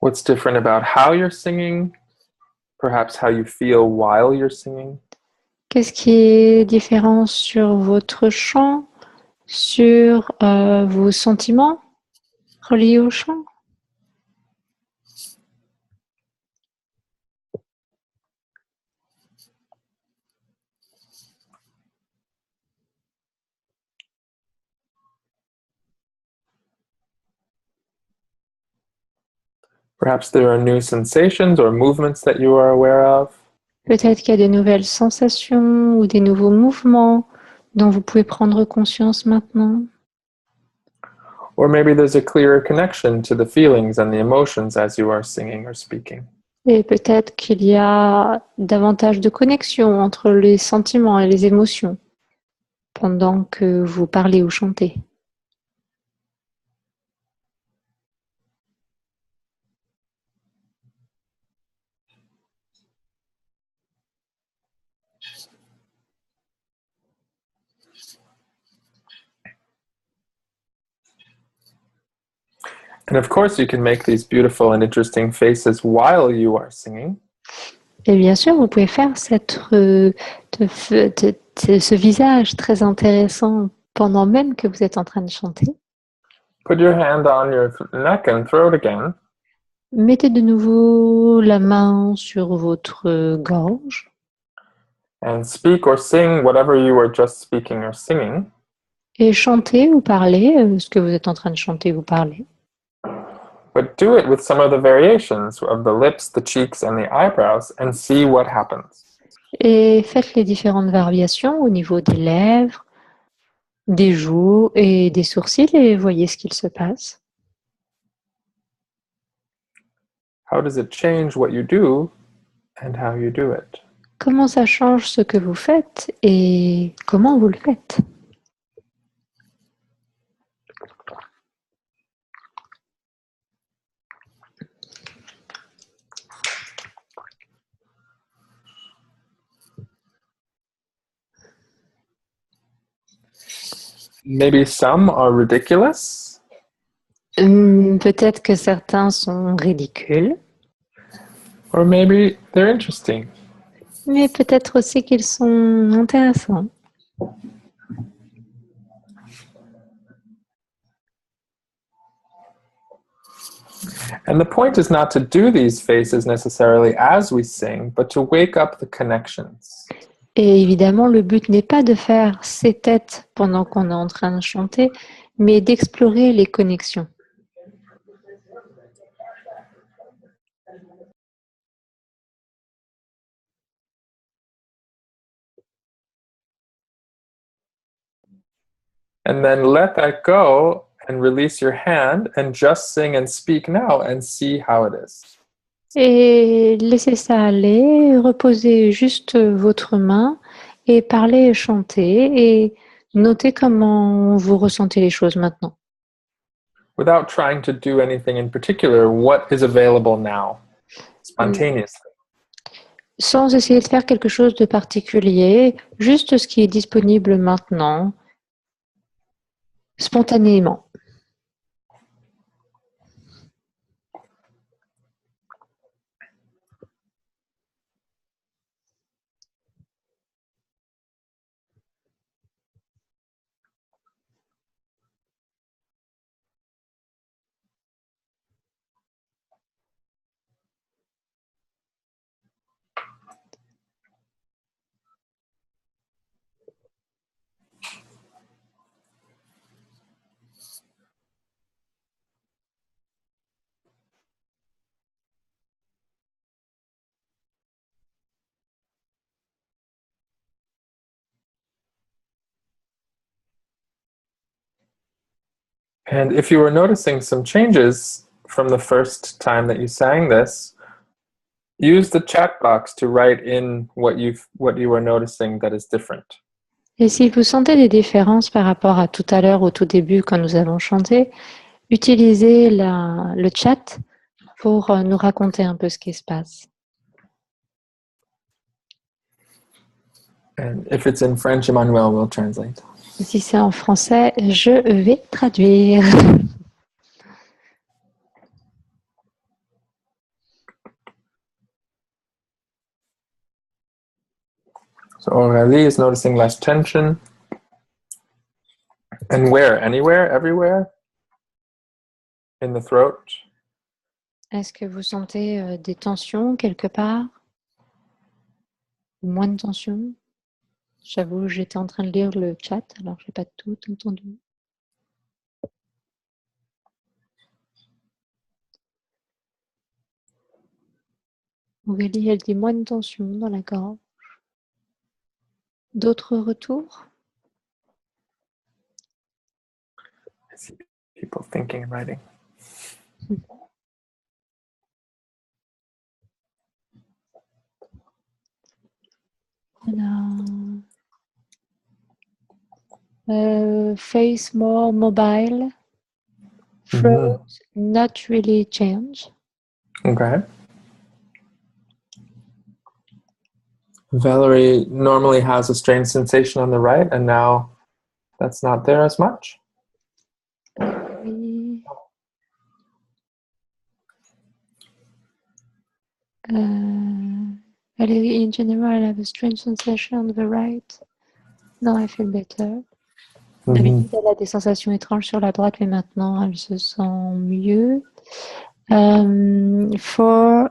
What's different about how you're singing perhaps how you feel while you're singing. Qu'est-ce qui est différent sur votre chant, sur vos sentiments reliés au chant? Perhaps there are new sensations or movements that you are aware of. Peut-être qu'il y a de nouvelles sensations ou des nouveaux mouvements dont vous pouvez prendre conscience maintenant. Or maybe there's a clearer connection to the feelings and the emotions as you are singing or speaking. Et peut-être qu'il y a davantage de connexion entre les sentiments et les émotions pendant que vous parlez ou chantez. And of course, you can make these beautiful and interesting faces while you are singing. Et bien sûr, vous pouvez faire ce visage très intéressant pendant même que vous êtes en train de chanter. Put your hand on your neck and throat again. Mettez de nouveau la main sur votre gorge. And speak or sing whatever you were just speaking or singing. Et chantez ou parlez ce que vous êtes en train de chanter ou parler. But do it with some of the variations of the lips, the cheeks, and the eyebrows, and see what happens. Et faites les différentes variations au niveau des lèvres, des joues et des sourcils et voyez ce qu'il se passe. How does it change what you do and how you do it? Comment ça change ce que vous faites et comment vous le faites? Maybe some are ridiculous. Peut-être que certains sont ridicules, Or maybe they're interesting. mais peut-être aussi qu'ils sont intéressants. And the point is not to do these faces necessarily as we sing, but to wake up the connections. Et évidemment, le but n'est pas de faire ces têtes pendant qu'on est en train de chanter, mais d'explorer les connexions. And then let that go and release your hand and just sing and speak now and see how it is. Et laissez ça aller, reposez juste votre main et parlez et chantez et notez comment vous ressentez les choses maintenant. Without trying to do anything in particular, what is available now, spontaneously. Sans essayer de faire quelque chose de particulier, juste ce qui est disponible maintenant, spontanément. And if you were noticing some changes from the first time that you sang this, use the chat box to write in what you were noticing that is different. Et si vous sentez des différences par rapport à tout à l'heure, au tout début, quand nous avons chanté, utilisez le chat pour nous raconter un peu ce qui se passe. And if it's in French, Emmanuel will translate. Et si c'est en français, je vais traduire. So Aurélie is noticing less tension. And where? Anywhere? Everywhere? In the throat? Est-ce que vous sentez des tensions quelque part? Moins de tensions? J'avoue, j'étais en train de lire le chat, alors je n'ai pas tout entendu. Aurélie, elle dit moins de tension dans la gorge. D'autres retours? I see people thinking and writing. Face more mobile. Throat not really change. Okay. Valerie normally has a strange sensation on the right, and now that's not there as much. Valerie, in general, I have a strange sensation on the right. Now I feel better. D'habitude, elle a des sensations étranges sur la droite, mais maintenant, elle se sent mieux. For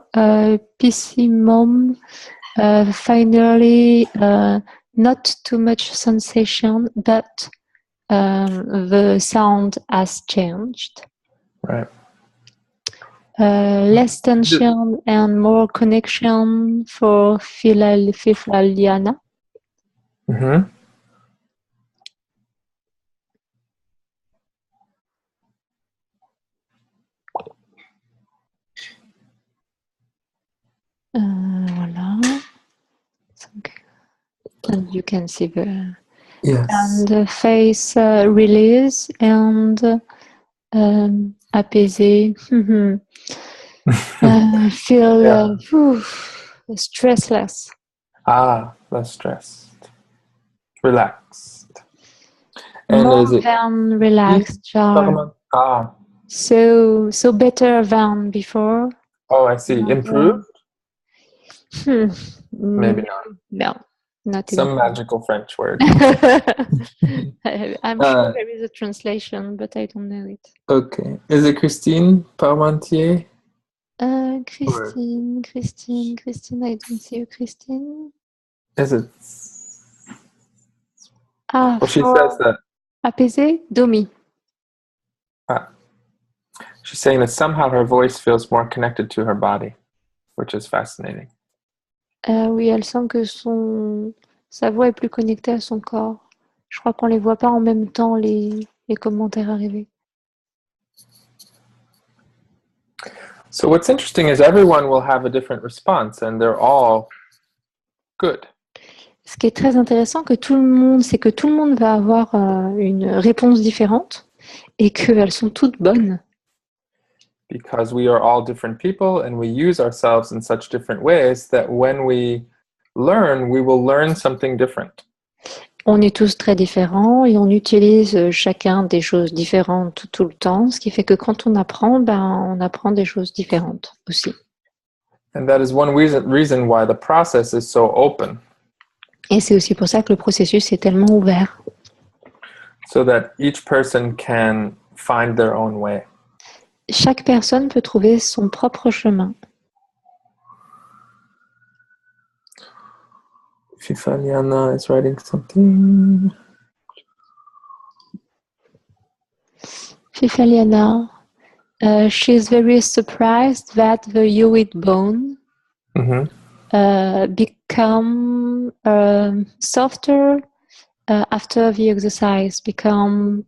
PC Mom, finally, not too much sensation, but the sound has changed. Right. Less tension and more connection for Fifaliana. Voilà. And you can see the and the face release and apaisé. Feel stressless. Less stressed. Relaxed. And more is it than relaxed, Charles. So better than before. Oh, I see. Improved? Maybe not. No, not some magical French word. I'm sure there is a translation, but I don't know it. Okay. Is it Christine Parmentier? Christine, I don't see you, Christine. Is it? Well, she says that. Apaisé, Domi. She's saying that somehow her voice feels more connected to her body, which is fascinating. Oui, elle sent que sa voix est plus connectée à son corps. Je crois qu'on les voit pas en même temps, les commentaires arrivés. So what's interesting is everyone will have a different response and they're all good. Ce qui est très intéressant, c'est que tout le monde va avoir une réponse différente et qu'elles sont toutes bonnes. Because we are all different people and we use ourselves in such different ways that when we will learn something different. On est tous très différents et on utilise chacun des choses différentes tout le temps, ce qui fait que quand on apprend des choses différentes aussi. And that is one reason why the process is so open. Et c'est aussi pour ça que le processus est tellement ouvert. So that each person can find their own way. Chaque personne peut trouver son propre chemin. Fifaliana is writing something. Fifaliana, she's very surprised that the hyoid bone become softer after the exercise, become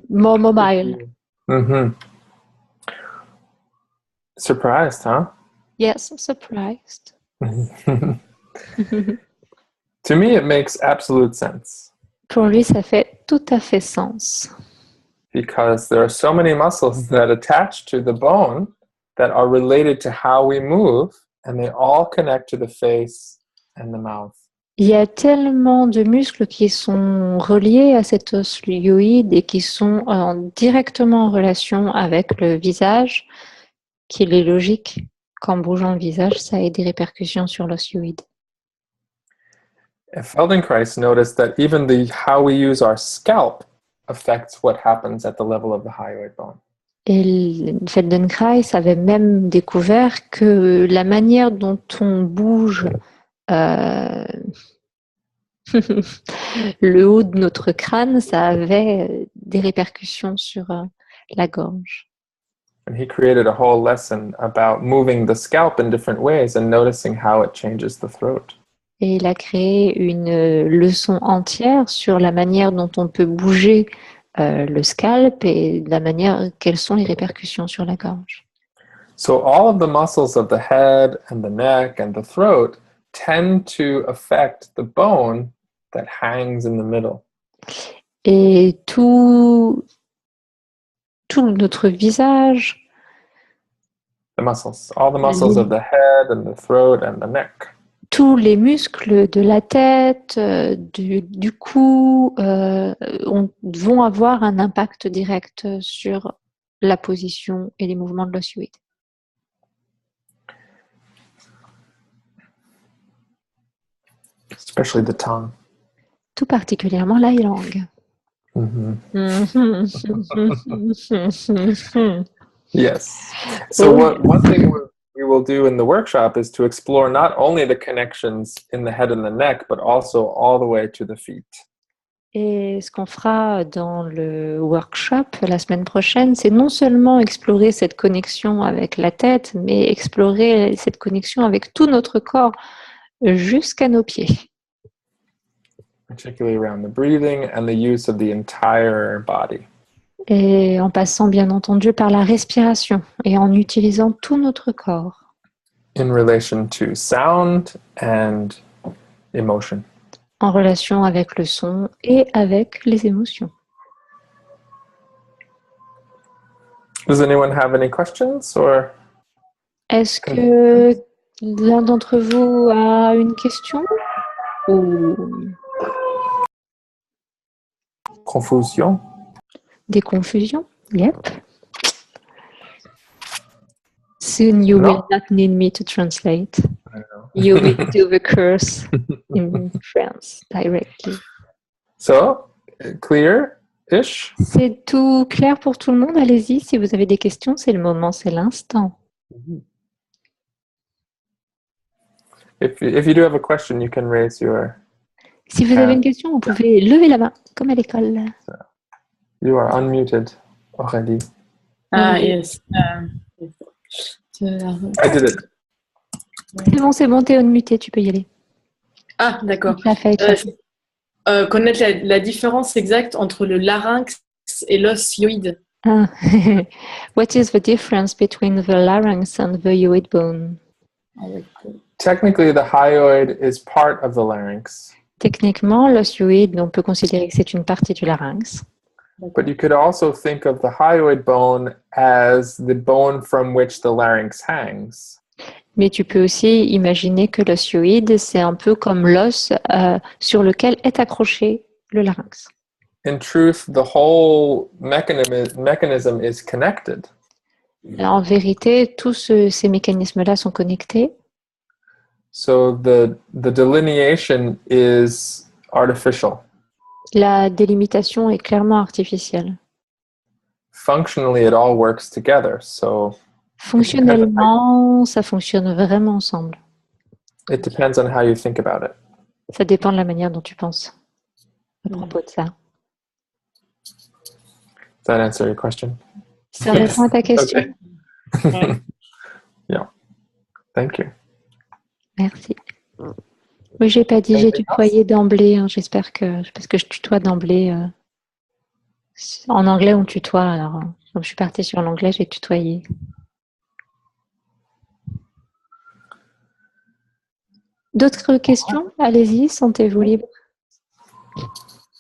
more mobile. Surprised, huh? Yes, surprised. To me, it makes absolute sense. Pour lui, ça fait tout à fait sens. Because there are so many muscles that attach to the bone that are related to how we move, and they all connect to the face and the mouth. Il y a tellement de muscles qui sont reliés à cet os hyoïde et qui sont directement en relation avec le visage, qu'il est logique qu'en bougeant le visage, ça ait des répercussions sur l'os hyoïde. Feldenkrais noticed that even how we use our scalp affects what happens at the level of the hyoid bone. Et Feldenkrais avait même découvert que la manière dont on bouge le haut de notre crâne, ça avait des répercussions sur la gorge. And he created a whole lesson about moving the scalp in different ways and noticing how it changes the throat. Et il a créé une leçon entière sur la manière dont on peut bouger le scalp et la manière, quelles sont les répercussions sur la gorge. So all of the muscles of the head and the neck and the throat tend to affect the bone that hangs in the middle. Et tout notre visage, The muscles, all the muscles of the head and the throat and the neck. tous les muscles de la tête, du cou, vont avoir un impact direct sur la position et les mouvements de l'ossioïde. Especially the tongue. Tout particulièrement la langue. Yes. So one thing we will do in the workshop is to explore not only the connections in the head and the neck, but also all the way to the feet. Et ce qu'on fera dans le workshop la semaine prochaine, c'est non seulement explorer cette connexion avec la tête, mais explorer cette connexion avec tout notre corps jusqu'à nos pieds. Particularly around the breathing and the use of the entire body. Et en passant bien entendu par la respiration et en utilisant tout notre corps. In relation to sound and emotion. En relation avec le son et avec les émotions. Does anyone have any questions or? Est-ce que l'un d'entre vous a une question ou Confusion? des confusions? Yep. Soon you will not need me to translate. I know. You will do the course in France directly. So, clear-ish? C'est tout clair pour tout le monde? Allez-y, si vous avez des questions, c'est le moment, c'est l'instant. If you do have a question, you can raise your Si vous avez une question, vous pouvez lever la main, comme à l'école. You are unmuted, Aurélie. Yes. I did it. C'est bon, t'es unmuté, tu peux y aller. Ah, d'accord. Connaître la différence exacte entre le larynx et l'os-hyoïde. What is the difference between the larynx and the hyoid bone? Technically, the hyoid is part of the larynx. Techniquement, l'os-hyoïde, on peut considérer que c'est une partie du larynx. But you could also think of the hyoid bone as the bone from which the larynx hangs. Mais tu peux aussi imaginer que l'os-hyoïde, c'est un peu comme l'os sur lequel est accroché le larynx. In truth, the whole mechanism is connected. En vérité, tous ces mécanismes-là sont connectés. So the delineation is artificial. La délimitation est clairement artificielle. Functionally, it all works together. So Fonctionnellement, ça fonctionne vraiment ensemble. it depends on how you think about it. Ça dépend de la manière dont tu penses à propos de ça. Does that answer your question? Ça répond à ta question? Okay. Yeah. Thank you. Merci. Oui, j'ai pas dit, j'ai tutoyé d'emblée. Hein, j'espère que parce que je tutoie d'emblée. En anglais, on tutoie. Alors, comme je suis partie sur l'anglais, j'ai tutoyé. D'autres questions? Allez-y, sentez-vous libre.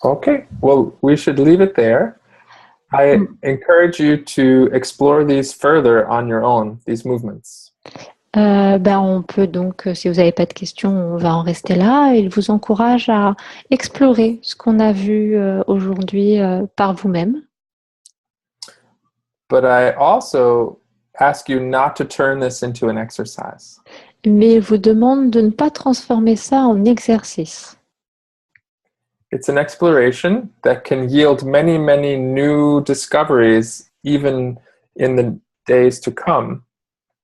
Okay. Well, we should leave it there. I encourage you to explore these further on your own, these movements. On peut donc, si vous n'avez pas de questions, on va en rester là. Il vous encourage à explorer ce qu'on a vu aujourd'hui par vous-même. But I also ask you not to turn this into an exercise. Mais il vous demande de ne pas transformer ça en exercice. It's an exploration that can yield many, many new discoveries even in the days to come.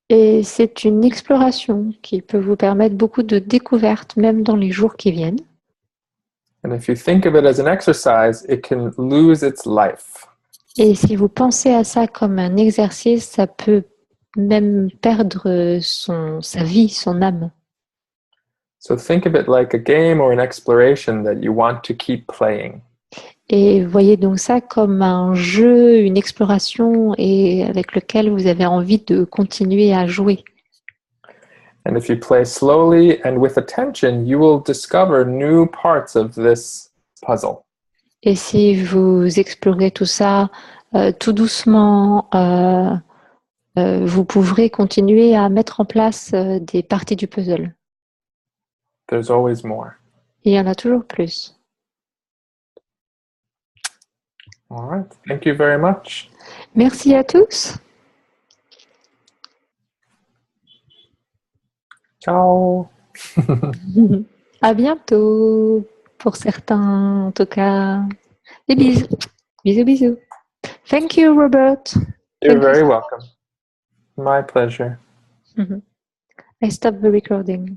Et c'est une exploration qui peut vous permettre beaucoup de découvertes, même dans les jours qui viennent. And if you think of it as an exercise, it can lose its life. Et si vous pensez à ça comme un exercice, ça peut même perdre sa vie, son âme. So think of it like a game or an exploration that you want to keep playing. Et voyez donc ça comme un jeu, une exploration et avec lequel vous avez envie de continuer à jouer. And if you play slowly and with attention, you will discover new parts of this puzzle. Et si vous explorez tout ça tout doucement, vous pourrez continuer à mettre en place des parties du puzzle. There's always more. Et il y en a toujours plus. All right. Thank you very much. Merci à tous. Ciao. À bientôt. Pour certains, en tout cas. Des bisous. Bisous, bisous. Thank you, Robert. You're very welcome. My pleasure. I stop the recording.